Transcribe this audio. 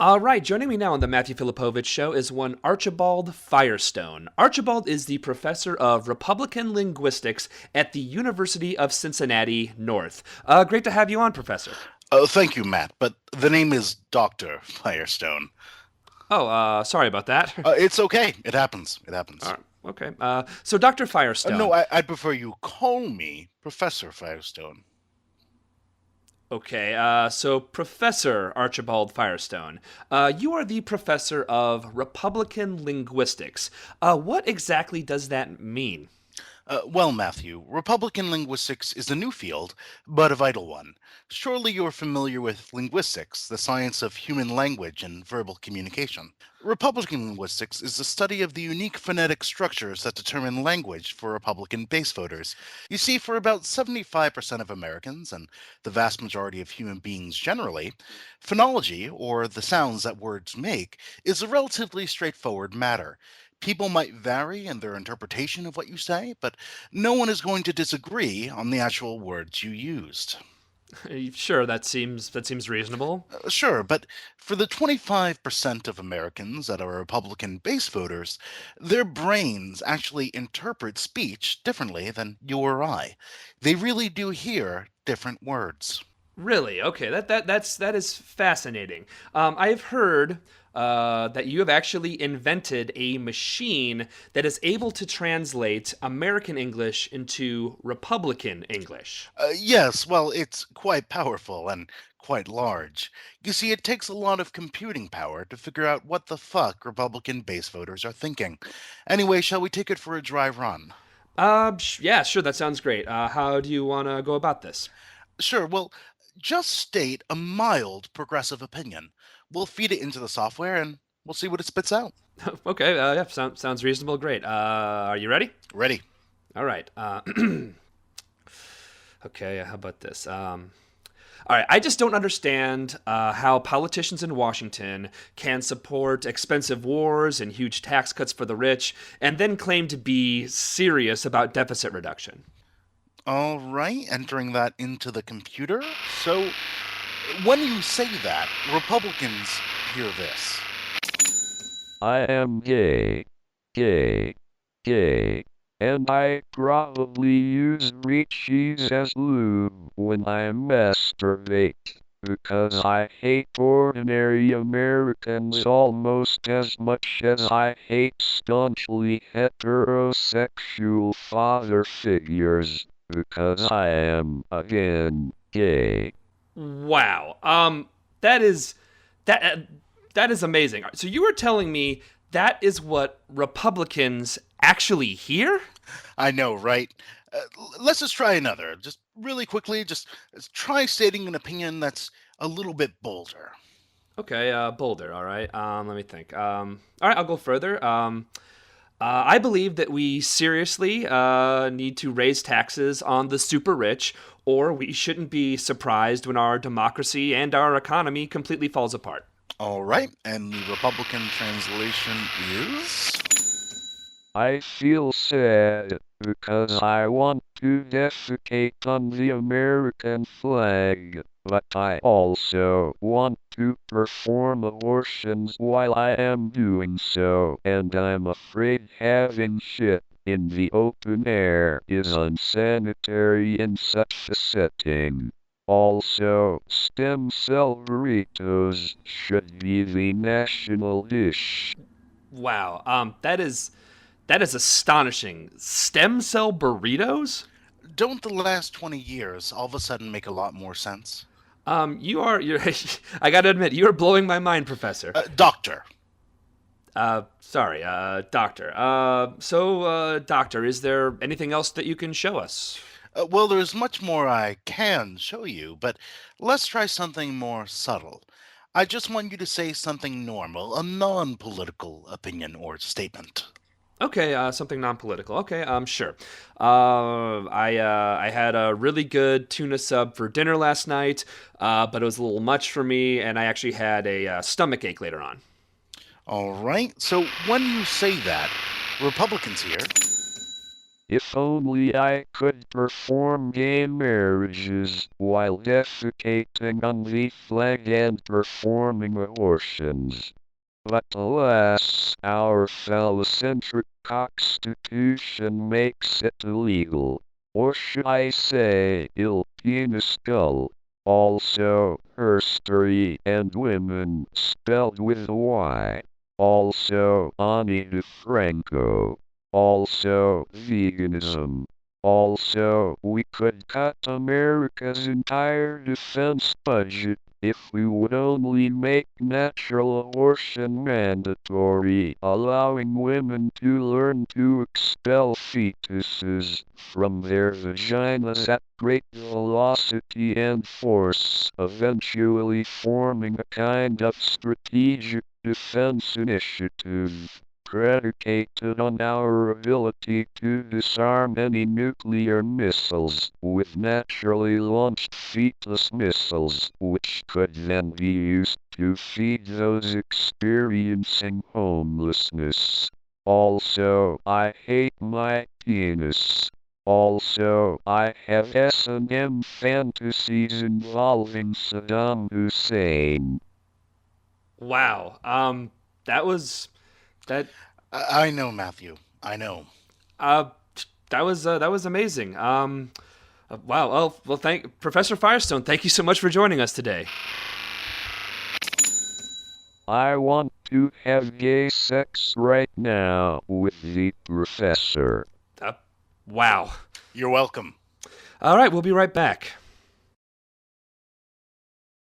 All right, joining me now on the Matthew Filipowicz Show is one Archibald Firestone. Archibald is the professor of Republican Linguistics at the University of Cincinnati-North. Great to have you on, Professor. Thank you, Matt, but the name is Dr. Firestone. Oh, sorry about that. It's okay. It happens. It happens. All right, okay. So, Dr. Firestone. No, I'd prefer you call me Professor Firestone. Okay, so Professor Archibald Firestone, you are the professor of Republican Linguistics. What exactly does that mean? Well, Matthew, Republican linguistics is a new field, but a vital one. Surely you're familiar with linguistics, the science of human language and verbal communication. Republican linguistics is the study of the unique phonetic structures that determine language for Republican base voters. You see, for about 75% of Americans, and the vast majority of human beings generally, phonology, or the sounds that words make, is a relatively straightforward matter. People might vary in their interpretation of what you say, but no one is going to disagree on the actual words you used. Sure, that seems reasonable. Sure, but for the 25% of Americans that are Republican base voters, their brains actually interpret speech differently than you or I. They really do hear different words. Really? Okay, that is fascinating. I've heard that you have actually invented a machine that is able to translate American English into Republican English. Yes, well, it's quite powerful and quite large. You see, it takes a lot of computing power to figure out what the fuck Republican base voters are thinking. Anyway, shall we take it for a dry run? Yeah, sure, that sounds great. How do you want to go about this? Sure, well, just state a mild progressive opinion. We'll feed it into the software and we'll see what it spits out. Okay, yeah, sounds reasonable. Great. Are you ready? Ready? All right. Okay, how about this? All right, I just don't understand how politicians in Washington can support expensive wars and huge tax cuts for the rich and then claim to be serious about deficit reduction. All right, entering that into the computer. So, when you say that, Republicans hear this. I am gay, gay, gay, and I probably use meat cheese as lube when I masturbate, because I hate ordinary Americans almost as much as I hate staunchly heterosexual father figures, because I am, again, gay. Wow. That is that that is amazing. So you were telling me that is what Republicans actually hear? I know, right? Let's just try another. Just really quickly, just try stating an opinion that's a little bit bolder. Okay, Boulder. All right. Let me think. All right, I'll go further. I believe that we seriously need to raise taxes on the super rich, or we shouldn't be surprised when our democracy and our economy completely falls apart. All right, and the Republican translation is. I feel sad because I want to defecate on the American flag, but I also want to perform abortions while I am doing so, and I'm afraid having shit in the open air is unsanitary in such a setting. Also, stem cell burritos should be the national dish. Wow. That is astonishing. Stem cell burritos? Don't the last 20 years all of a sudden make a lot more sense? You're I got to admit, you're blowing my mind, Professor. Doctor. Sorry, Doctor. Doctor, is there anything else that you can show us? Well, there's much more I can show you, but let's try something more subtle. I just want you to say something normal, a non political opinion or statement. Okay, something non-political. Okay, sure. I had a really good tuna sub for dinner last night, but it was a little much for me, and I actually had a stomach ache later on. All right, so when you say that, Republicans here. If only I could perform gay marriages while defecating on the flag and performing abortions. But alas, our phallocentric constitution makes it illegal. Or should I say, ill-penis-gull. Also, herstory and women, spelled with a Y. Also, Ani DeFranco. Also, veganism. Also, we could cut America's entire defense budget if we would only make natural abortion mandatory, allowing women to learn to expel fetuses from their vaginas at great velocity and force, eventually forming a kind of strategic defense initiative predicated on our ability to disarm any nuclear missiles with naturally launched fetus missiles, which could then be used to feed those experiencing homelessness. Also, I hate my penis. Also, I have S&M fantasies involving Saddam Hussein. Wow. That was that. I know, Matthew. I know. Uh, that was amazing. Wow. Well, thank Professor Firestone. Thank you so much for joining us today. I want to have gay sex right now with the professor. Wow. You're welcome. All right, we'll be right back.